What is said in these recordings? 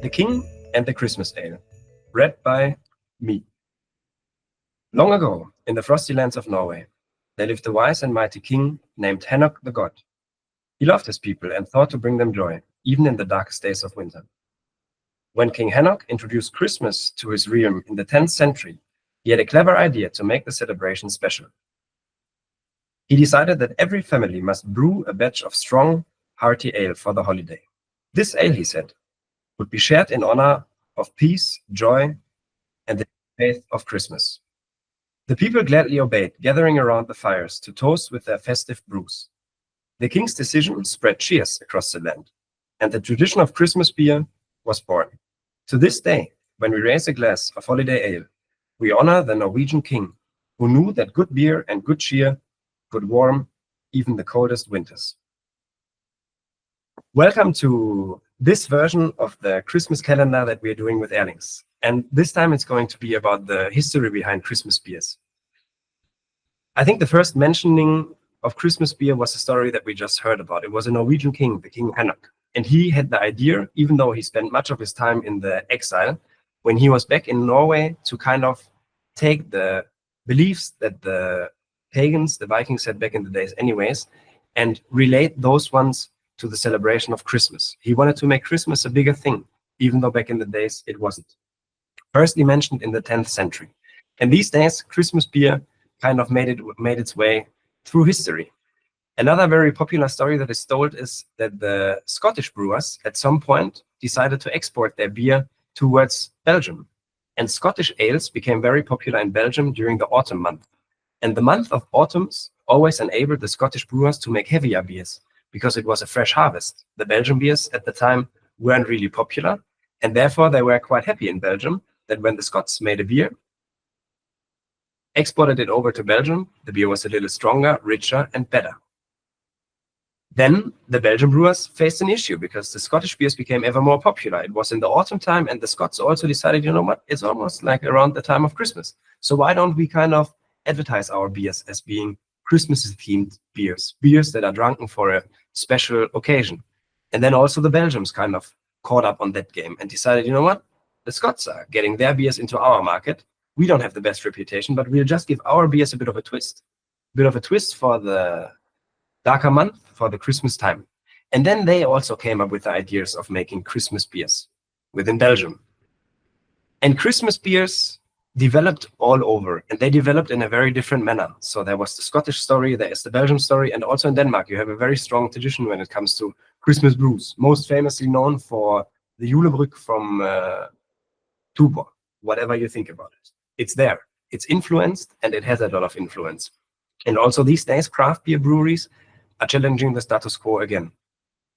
The King and the Christmas Ale, read by me. Long ago, in the frosty lands of Norway, there lived a wise and mighty king named Hanok the God. He loved his people and thought to bring them joy, even in the darkest days of winter. When King Hanok introduced Christmas to his realm in the 10th century, he had a clever idea to make the celebration special. He decided that every family must brew a batch of strong, hearty ale for the holiday. This ale, he said, would be shared in honor of peace, joy, and the faith of Christmas. The people gladly obeyed, gathering around the fires to toast with their festive brews. The king's decision spread cheers across the land, and the tradition of Christmas beer was born. To this day, when we raise a glass of holiday ale, we honor the Norwegian king, who knew that good beer and good cheer could warm even the coldest winters. Welcome to this version of the Christmas calendar that we're doing with Erlings. And this time it's going to be about the history behind Christmas beers. I think the first mentioning of Christmas beer was a story that we just heard about. It was a Norwegian king, the King Hanok. And he had the idea, even though he spent much of his time in the exile, when he was back in Norway, to kind of take the beliefs that the pagans, the Vikings, had back in the days anyways, and relate those ones to the celebration of Christmas. He wanted to make Christmas a bigger thing, even though back in the days it wasn't. Firstly mentioned in the 10th century. And these days, Christmas beer kind of made its way through history. Another very popular story that is told is that the Scottish brewers at some point decided to export their beer towards Belgium. And Scottish ales became very popular in Belgium during the autumn month. And the month of autumns always enabled the Scottish brewers to make heavier beers because it was a fresh harvest. The Belgian beers at the time weren't really popular, and therefore they were quite happy in Belgium that when the Scots made a beer, exported it over to Belgium, the beer was a little stronger, richer, and better. Then the Belgian brewers faced an issue because the Scottish beers became ever more popular. It was in the autumn time, and the Scots also decided, you know what, it's almost like around the time of Christmas. So why don't we kind of advertise our beers as being Christmas-themed beers, beers that are drunken for a special occasion? And then also the Belgians kind of caught up on that game and decided, you know what, the Scots are getting their beers into our market. We don't have the best reputation, but we'll just give our beers a bit of a twist for the darker month, for the Christmas time. And then they also came up with the ideas of making Christmas beers within Belgium. And Christmas beers developed all over, and they developed in a very different manner. So there was the Scottish story, there is the Belgian story, and also in Denmark you have a very strong tradition when it comes to Christmas brews, most famously known for the juleøl from Tuborg, whatever you think about it. It's there, it's influenced, and it has a lot of influence. And also these days, craft beer breweries are challenging the status quo again.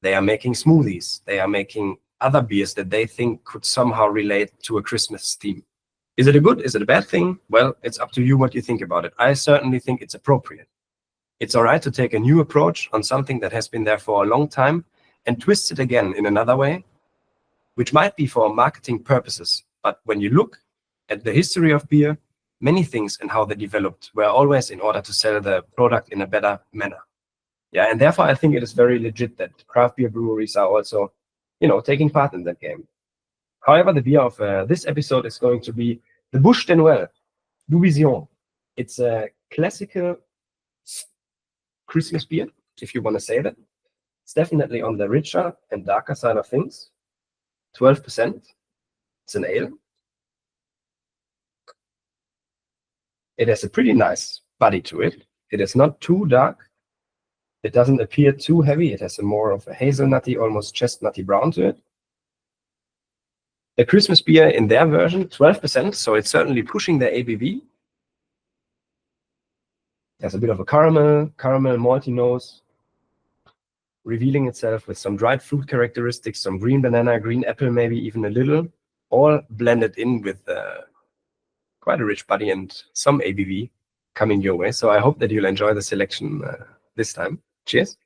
They are making smoothies, they are making other beers that they think could somehow relate to a Christmas theme. Is it a good, is it a bad thing? Well, it's up to you what you think about it. I certainly think it's appropriate. It's all right to take a new approach on something that has been there for a long time and twist it again in another way, which might be for marketing purposes. But when you look at the history of beer, many things and how they developed were always in order to sell the product in a better manner. Yeah, and therefore I think it is very legit that craft beer breweries are also, taking part in that game. However, the beer of this episode is going to be the Bush de Noel, du Vision. It's a classical Christmas beer, if you want to say that. It's definitely on the richer and darker side of things. 12%. It's an ale. It has a pretty nice body to it. It is not too dark. It doesn't appear too heavy. It has a more of a hazelnutty, almost chestnutty brown to it. The Christmas beer in their version, 12%, so it's certainly pushing their ABV. There's a bit of a caramel malty nose, revealing itself with some dried fruit characteristics, some green banana, green apple, maybe even a little, all blended in with quite a rich body and some ABV coming your way. So I hope that you'll enjoy the selection this time. Cheers.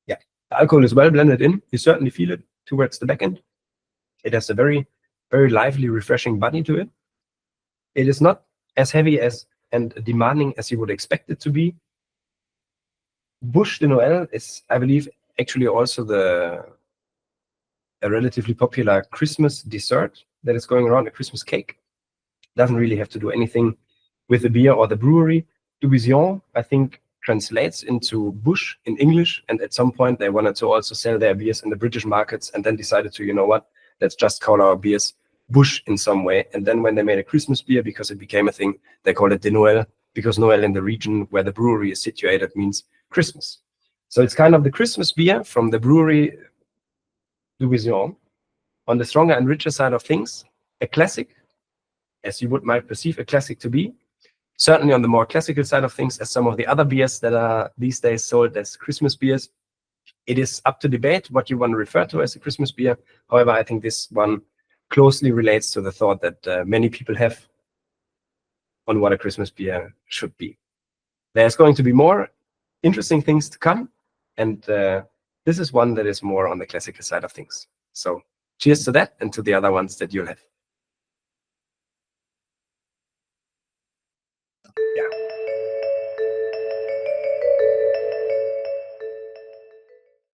Yeah, the alcohol is well blended in. You certainly feel it towards the back end. It has a very, very lively, refreshing body to it. It is not as heavy and demanding as you would expect it to be. Bush de Noel is, I believe, actually also a relatively popular Christmas dessert that is going around, a Christmas cake. Doesn't really have to do anything with the beer or the brewery. Division, I think, translates into Bush in English, and at some point they wanted to also sell their beers in the British markets, and then decided to, you know what, let's just call our beers Bush in some way. And then when they made a Christmas beer, because it became a thing, they called it de Noel, because Noel in the region where the brewery is situated means Christmas. So it's kind of the Christmas beer from the brewery Division. On the stronger and richer side of things, a classic, as you might perceive a classic to be. Certainly on the more classical side of things, as some of the other beers that are these days sold as Christmas beers, it is up to debate what you want to refer to as a Christmas beer. However, I think this one closely relates to the thought that many people have on what a Christmas beer should be. There's going to be more interesting things to come, and this is one that is more on the classical side of things. So cheers to that and to the other ones that you'll have.